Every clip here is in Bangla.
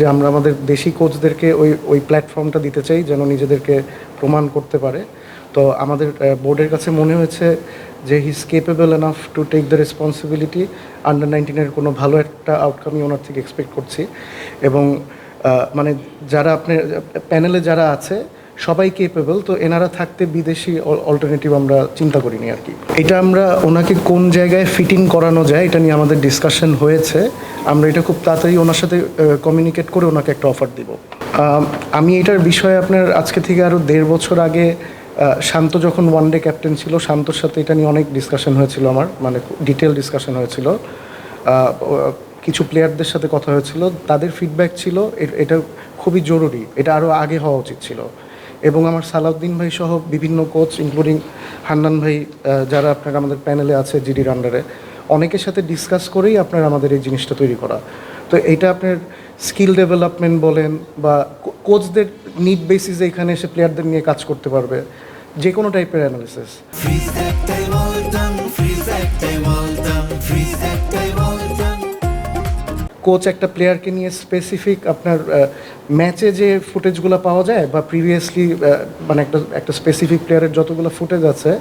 যে আমরা আমাদের দেশি কোচদেরকে ওই প্ল্যাটফর্মটা দিতে চাই যেন নিজেদেরকে প্রমাণ করতে পারে। তো আমাদের বোর্ডের কাছে মনে হয়েছে যে he is capable enough to take the responsibility. Under 19-এর কোনো ভালো একটা আউটকামই ওনার থেকে এক্সপেক্ট করছি। এবং মানে যারা আপনার প্যানেলে যারা আছে সবাই কেপেবল, তো এনারা থাকতে বিদেশি অল্টারনেটিভ আমরা চিন্তা করিনি আর কি। এটা আমরা ওনাকে কোন জায়গায় ফিটিং করানো যায় এটা নিয়ে আমাদের ডিসকাশন হয়েছে। আমরা এটা খুব তাড়াতাড়ি ওনার সাথে কমিউনিকেট করে ওনাকে একটা অফার দিব। আমি এটার বিষয়ে আপনার আজকে থেকে আরও 1.5 বছর আগে শান্ত যখন ওয়ানডে ক্যাপ্টেন ছিল, শান্তর সাথে এটা নিয়ে অনেক ডিসকাশন হয়েছিল, আমার মানে ডিটেল ডিসকাশন হয়েছিল। কিছু প্লেয়ারদের সাথে কথা হয়েছিল, তাদের ফিডব্যাক ছিল এটা খুবই জরুরি, এটা আরও আগে হওয়া উচিত ছিল। এবং আমার সালাউদ্দিন ভাই সহ বিভিন্ন কোচ ইনক্লুডিং হান্নান ভাই যারা আপনার আমাদের প্যানেলে আছে জিডির আন্ডারে, অনেকের সাথে ডিসকাস করেই আপনার আমাদের এই জিনিসটা তৈরি করা। তো এটা আপনার স্কিল ডেভেলপমেন্ট বলেন বা কোচদের নিড বেসিসে এখানে এসে প্লেয়ারদের নিয়ে কাজ করতে পারবে, যে কোনো টাইপের অ্যানালিসিস। কোচ একটা প্লেয়ারকে নিয়ে স্পেসিফিক আপনার ম্যাচে যে ফুটেজগুলো পাওয়া যায় বা প্রিভিয়াসলি মানে একটা স্পেসিফিক প্লেয়ারের যতগুলো ফুটেজ আছে,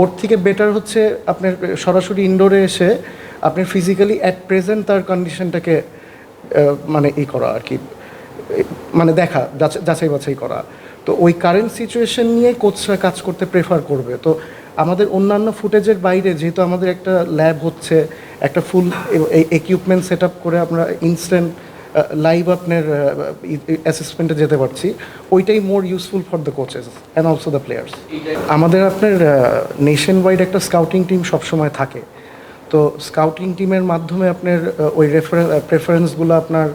ওর থেকে বেটার হচ্ছে আপনার সরাসরি ইনডোরে এসে আপনার ফিজিক্যালি অ্যাট প্রেজেন্ট তার কন্ডিশনটাকে মানে করা আর কি, মানে দেখা যাচাই বাছাই করা। তো ওই কারেন্ট সিচুয়েশন নিয়ে কোচরা কাজ করতে প্রেফার করবে। তো আমাদের অন্যান্য ফুটেজের বাইরে যেহেতু আমাদের একটা ল্যাব হচ্ছে, একটা ফুল ইকুইপমেন্ট সেট আপ করে আমরা ইনস্ট্যান্ট লাইভ আপনার অ্যাসেসমেন্টে যেতে পারছি, ওইটাই মোর useful for the coaches and also the players. আমাদের আপনার নেশন ওয়াইড একটা স্কাউটিং টিম সবসময় থাকে। তো স্কাউটিং টিমের মাধ্যমে আপনার ওই প্রেফারেন্সগুলো আপনার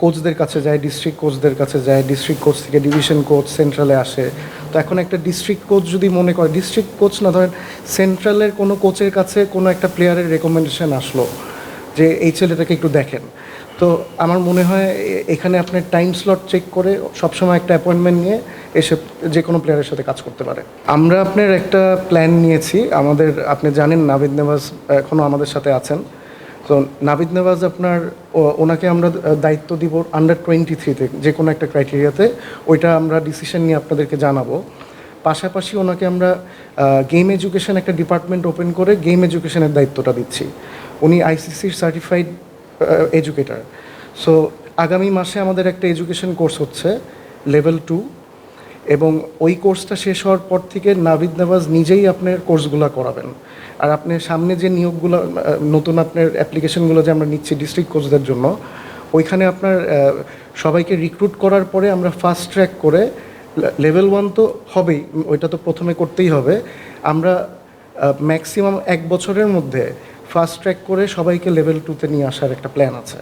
কোচদের কাছে যায়, ডিস্ট্রিক্ট কোচদের কাছে যায়, ডিস্ট্রিক্ট কোচ থেকে ডিভিশন কোচ সেন্ট্রালে আসে। তো এখন একটা ডিস্ট্রিক্ট কোচ যদি মনে করে, ডিস্ট্রিক্ট কোচ না ধরেন সেন্ট্রালের কোনো কোচের কাছে কোনো একটা প্লেয়ারের রেকমেন্ডেশন আসলো যে এই ছেলেটাকে একটু দেখেন, তো আমার মনে হয় এখানে আপনার টাইম স্লট চেক করে সবসময় একটা অ্যাপয়েন্টমেন্ট নিয়ে এসে যে কোনো প্লেয়ারের সাথে কাজ করতে পারে। আমরা আপনার একটা প্ল্যান নিয়েছি আমাদের, আপনি জানেন নাভিদ নেওয়াজ এখনও আমাদের সাথে আছেন। তো নাভিদ নেওয়াজ আপনার ওনাকে আমরা দায়িত্ব দিব আন্ডার-23-তে যে কোনো একটা ক্রাইটেরিয়াতে, ওইটা আমরা ডিসিশন নিয়ে আপনাদেরকে জানাবো। পাশাপাশি ওনাকে আমরা গেম এডুকেশন একটা ডিপার্টমেন্ট ওপেন করে গেম এডুকেশনের দায়িত্বটা দিচ্ছি। উনি আইসিসির সার্টিফাইড এডুকেটার। সো আগামী মাসে আমাদের একটা এডুকেশন কোর্স হচ্ছে লেভেল 2, এবং ওই কোর্সটা শেষ হওয়ার পর থেকে নাভিদ নেওয়াজ নিজেই আপনার কোর্সগুলো করাবেন। আর আপনার সামনে যে নিয়োগগুলো নতুন আপনার অ্যাপ্লিকেশনগুলো যে আমরা নিচ্ছি ডিস্ট্রিক্ট কোচদের জন্য, ওইখানে আপনার সবাইকে রিক্রুট করার পরে আমরা ফাস্ট ট্র্যাক করে লেভেল 1 তো হবেই, ওইটা তো প্রথমে করতেই হবে। আমরা ম্যাক্সিমাম 1 বছরের মধ্যে ফাস্ট ট্র্যাক করে সবাইকে লেভেল 2-তে নিয়ে আসার একটা প্ল্যান আছে।